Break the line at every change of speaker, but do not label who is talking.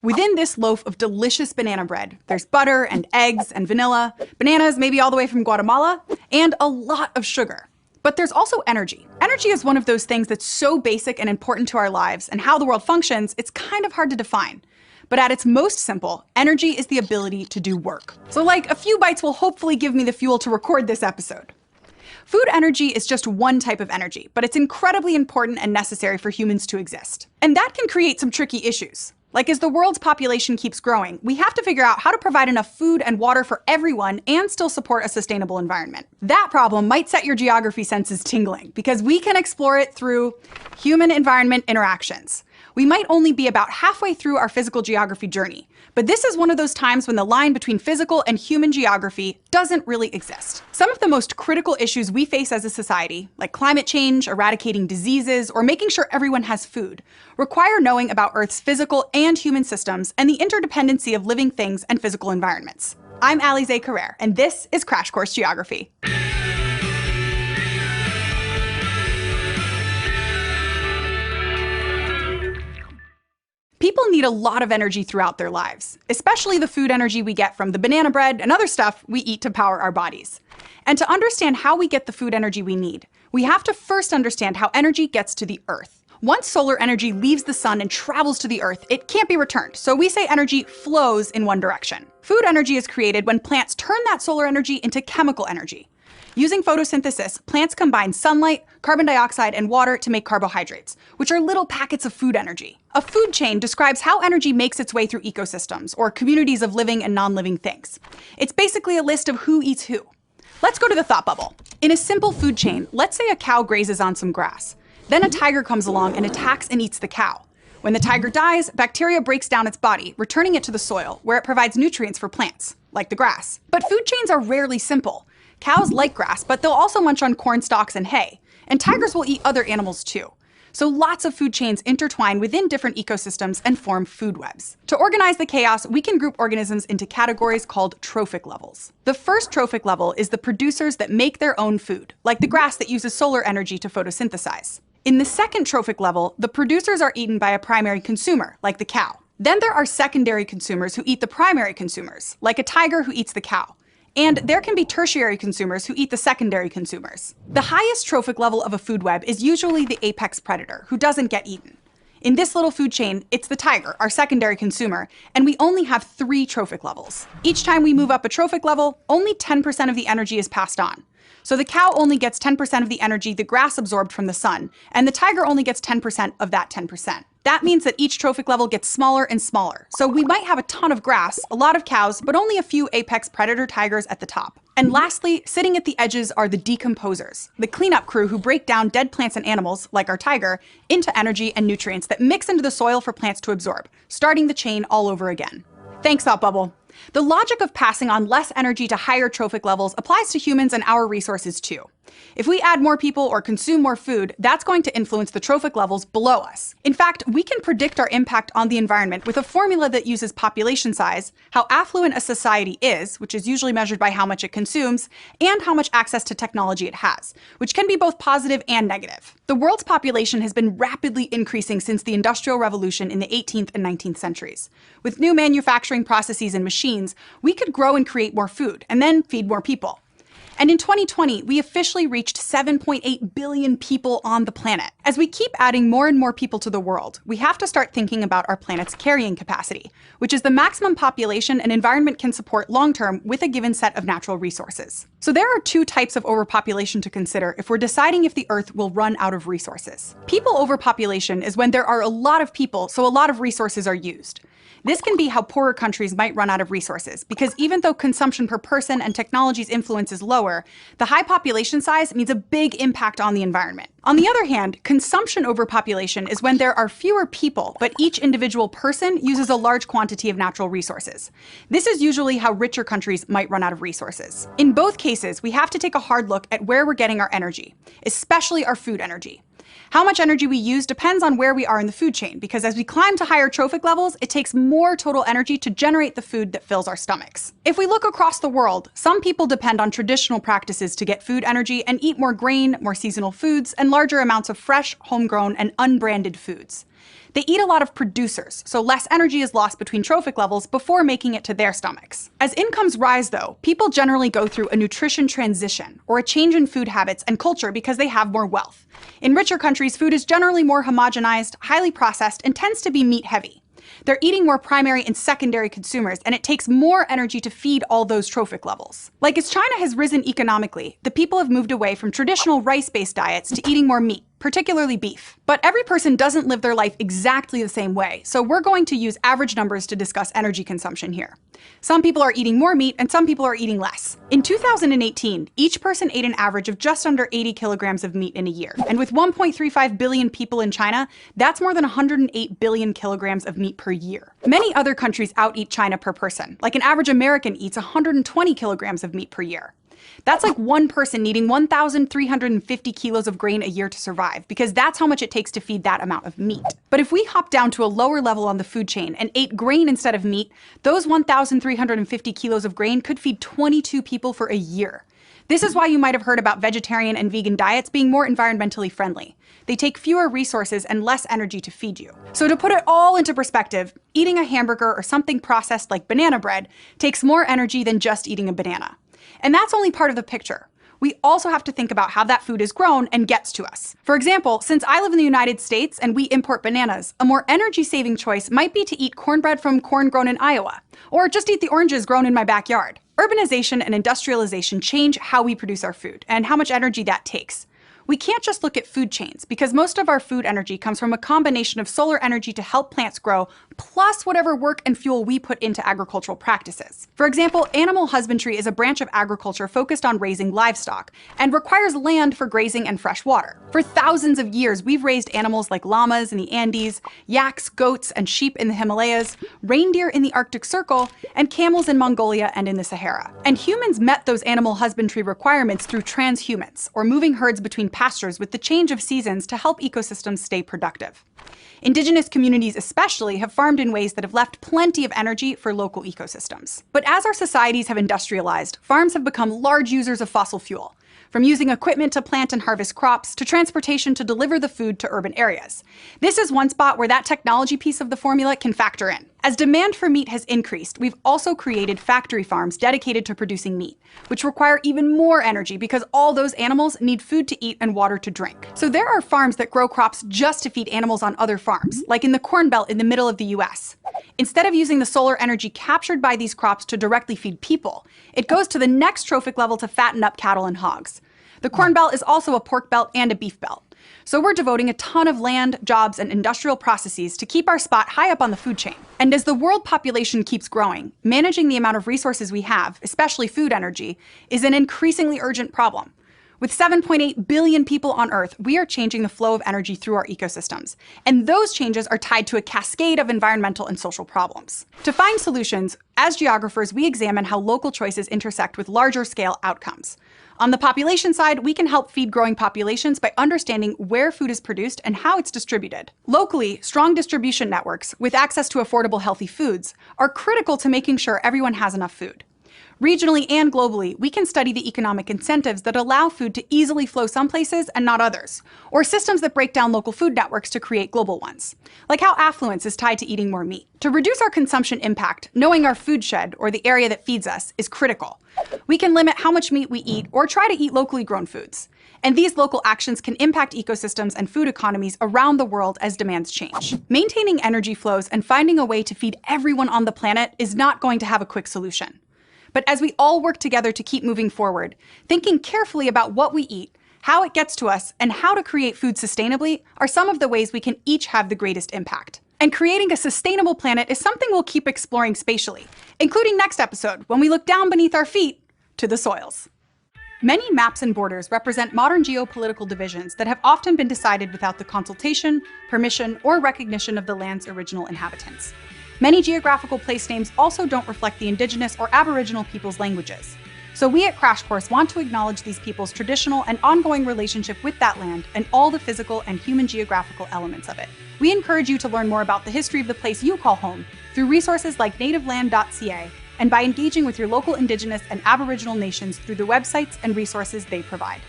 Within this loaf of delicious banana bread, there's butter and eggs and vanilla, bananas maybe all the way from Guatemala, and a lot of sugar. But there's also energy. Energy is one of those things that's so basic and important to our lives and how the world functions, it's kind of hard to define. But at its most simple, energy is the ability to do work. So like a few bites will hopefully give me the fuel to record this episode. Food energy is just one type of energy, but it's incredibly important and necessary for humans to exist. And that can create some tricky issues. Like as the world's population keeps growing, we have to figure out how to provide enough food and water for everyone and still support a sustainable environment. That problem might set your geography senses tingling, because we can explore it through human-environment interactions. We might only be about halfway through our physical geography journey, but this is one of those times when the line between physical and human geography doesn't really exist. Some of the most critical issues we face as a society, like climate change, eradicating diseases, or making sure everyone has food, require knowing about Earth's physical and human systems and the interdependency of living things and physical environments. I'm Alize Carrere, and this is Crash Course Geography. People need a lot of energy throughout their lives, especially the food energy we get from the banana bread and other stuff we eat to power our bodies. And to understand how we get the food energy we need, we have to first understand how energy gets to the Earth. Once solar energy leaves the sun and travels to the Earth, it can't be returned, so we say energy flows in one direction. Food energy is created when plants turn that solar energy into chemical energy. Using photosynthesis, plants combine sunlight, carbon dioxide, and water to make carbohydrates, which are little packets of food energy. A food chain describes how energy makes its way through ecosystems, or communities of living and non-living things. It's basically a list of who eats who. Let's go to the thought bubble. In a simple food chain, let's say a cow grazes on some grass. Then a tiger comes along and attacks and eats the cow. When the tiger dies, bacteria breaks down its body, returning it to the soil, where it provides nutrients for plants, like the grass. But food chains are rarely simple. Cows like grass, but they'll also munch on corn stalks and hay. And tigers will eat other animals too. So lots of food chains intertwine within different ecosystems and form food webs. To organize the chaos, we can group organisms into categories called trophic levels. The first trophic level is the producers that make their own food, like the grass that uses solar energy to photosynthesize. In the second trophic level, the producers are eaten by a primary consumer, like the cow. Then there are secondary consumers who eat the primary consumers, like a tiger who eats the cow. And there can be tertiary consumers who eat the secondary consumers. The highest trophic level of a food web is usually the apex predator, who doesn't get eaten. In this little food chain, it's the tiger, our secondary consumer, and we only have 3 trophic levels. Each time we move up a trophic level, only 10% of the energy is passed on. So the cow only gets 10% of the energy the grass absorbed from the sun, and the tiger only gets 10% of that 10%. That means that each trophic level gets smaller and smaller. So we might have a ton of grass, a lot of cows, but only a few apex predator tigers at the top. And lastly, sitting at the edges are the decomposers, the cleanup crew who break down dead plants and animals, like our tiger, into energy and nutrients that mix into the soil for plants to absorb, starting the chain all over again. Thanks, Thought Bubble. The logic of passing on less energy to higher trophic levels applies to humans and our resources too. If we add more people or consume more food, that's going to influence the trophic levels below us. In fact, we can predict our impact on the environment with a formula that uses population size, how affluent a society is, which is usually measured by how much it consumes, and how much access to technology it has, which can be both positive and negative. The world's population has been rapidly increasing since the Industrial Revolution in the 18th and 19th centuries. With new manufacturing processes and machines, we could grow and create more food, and then feed more people. And in 2020, we officially reached 7.8 billion people on the planet. As we keep adding more and more people to the world, we have to start thinking about our planet's carrying capacity, which is the maximum population an environment can support long-term with a given set of natural resources. So there are 2 types of overpopulation to consider if we're deciding if the Earth will run out of resources. People overpopulation is when there are a lot of people, so a lot of resources are used. This can be how poorer countries might run out of resources, because even though consumption per person and technology's influence is lower, the high population size means a big impact on the environment. On the other hand, consumption overpopulation is when there are fewer people, but each individual person uses a large quantity of natural resources. This is usually how richer countries might run out of resources. In both cases, we have to take a hard look at where we're getting our energy, especially our food energy. How much energy we use depends on where we are in the food chain, because as we climb to higher trophic levels, it takes more total energy to generate the food that fills our stomachs. If we look across the world, some people depend on traditional practices to get food energy and eat more grain, more seasonal foods, and larger amounts of fresh, homegrown, and unbranded foods. They eat a lot of producers, so less energy is lost between trophic levels before making it to their stomachs. As incomes rise, though, people generally go through a nutrition transition, or a change in food habits and culture because they have more wealth. In richer countries, food is generally more homogenized, highly processed, and tends to be meat-heavy. They're eating more primary and secondary consumers, and it takes more energy to feed all those trophic levels. Like as China has risen economically, the people have moved away from traditional rice-based diets to eating more meat, particularly beef. But every person doesn't live their life exactly the same way, so we're going to use average numbers to discuss energy consumption here. Some people are eating more meat and some people are eating less. In 2018, each person ate an average of just under 80 kilograms of meat in a year. And with 1.35 billion people in China, that's more than 108 billion kilograms of meat per year. Many other countries out-eat China per person, like an average American eats 120 kilograms of meat per year. That's like one person needing 1,350 kilos of grain a year to survive, because that's how much it takes to feed that amount of meat. But if we hop down to a lower level on the food chain and ate grain instead of meat, those 1,350 kilos of grain could feed 22 people for a year. This is why you might have heard about vegetarian and vegan diets being more environmentally friendly. They take fewer resources and less energy to feed you. So to put it all into perspective, eating a hamburger or something processed like banana bread takes more energy than just eating a banana. And that's only part of the picture. We also have to think about how that food is grown and gets to us. For example, since I live in the United States and we import bananas, a more energy-saving choice might be to eat cornbread from corn grown in Iowa, or just eat the oranges grown in my backyard. Urbanization and industrialization change how we produce our food and how much energy that takes. We can't just look at food chains, because most of our food energy comes from a combination of solar energy to help plants grow, plus whatever work and fuel we put into agricultural practices. For example, animal husbandry is a branch of agriculture focused on raising livestock, and requires land for grazing and fresh water. For thousands of years, we've raised animals like llamas in the Andes, yaks, goats, and sheep in the Himalayas, reindeer in the Arctic Circle, and camels in Mongolia and in the Sahara. And humans met those animal husbandry requirements through transhumance, or moving herds between pastures with the change of seasons to help ecosystems stay productive. Indigenous communities especially have farmed in ways that have left plenty of energy for local ecosystems. But as our societies have industrialized, farms have become large users of fossil fuel, from using equipment to plant and harvest crops, to transportation to deliver the food to urban areas. This is one spot where that technology piece of the formula can factor in. As demand for meat has increased, we've also created factory farms dedicated to producing meat, which require even more energy because all those animals need food to eat and water to drink. So there are farms that grow crops just to feed animals on other farms, like in the Corn Belt in the middle of the US. Instead of using the solar energy captured by these crops to directly feed people, it goes to the next trophic level to fatten up cattle and hogs. The Corn Belt is also a pork belt and a beef belt. So we're devoting a ton of land, jobs, and industrial processes to keep our spot high up on the food chain. And as the world population keeps growing, managing the amount of resources we have, especially food energy, is an increasingly urgent problem. With 7.8 billion people on Earth, we are changing the flow of energy through our ecosystems. And those changes are tied to a cascade of environmental and social problems. To find solutions, as geographers, we examine how local choices intersect with larger scale outcomes. On the population side, we can help feed growing populations by understanding where food is produced and how it's distributed. Locally, strong distribution networks, with access to affordable healthy foods, are critical to making sure everyone has enough food. Regionally and globally, we can study the economic incentives that allow food to easily flow some places and not others, or systems that break down local food networks to create global ones, like how affluence is tied to eating more meat. To reduce our consumption impact, knowing our food shed, or the area that feeds us, is critical. We can limit how much meat we eat or try to eat locally grown foods. And these local actions can impact ecosystems and food economies around the world as demands change. Maintaining energy flows and finding a way to feed everyone on the planet is not going to have a quick solution. But as we all work together to keep moving forward, thinking carefully about what we eat, how it gets to us, and how to create food sustainably are some of the ways we can each have the greatest impact. And creating a sustainable planet is something we'll keep exploring spatially, including next episode when we look down beneath our feet to the soils. Many maps and borders represent modern geopolitical divisions that have often been decided without the consultation, permission, or recognition of the land's original inhabitants. Many geographical place names also don't reflect the indigenous or aboriginal people's languages. So we at Crash Course want to acknowledge these people's traditional and ongoing relationship with that land and all the physical and human geographical elements of it. We encourage you to learn more about the history of the place you call home through resources like nativeland.ca and by engaging with your local indigenous and aboriginal nations through the websites and resources they provide.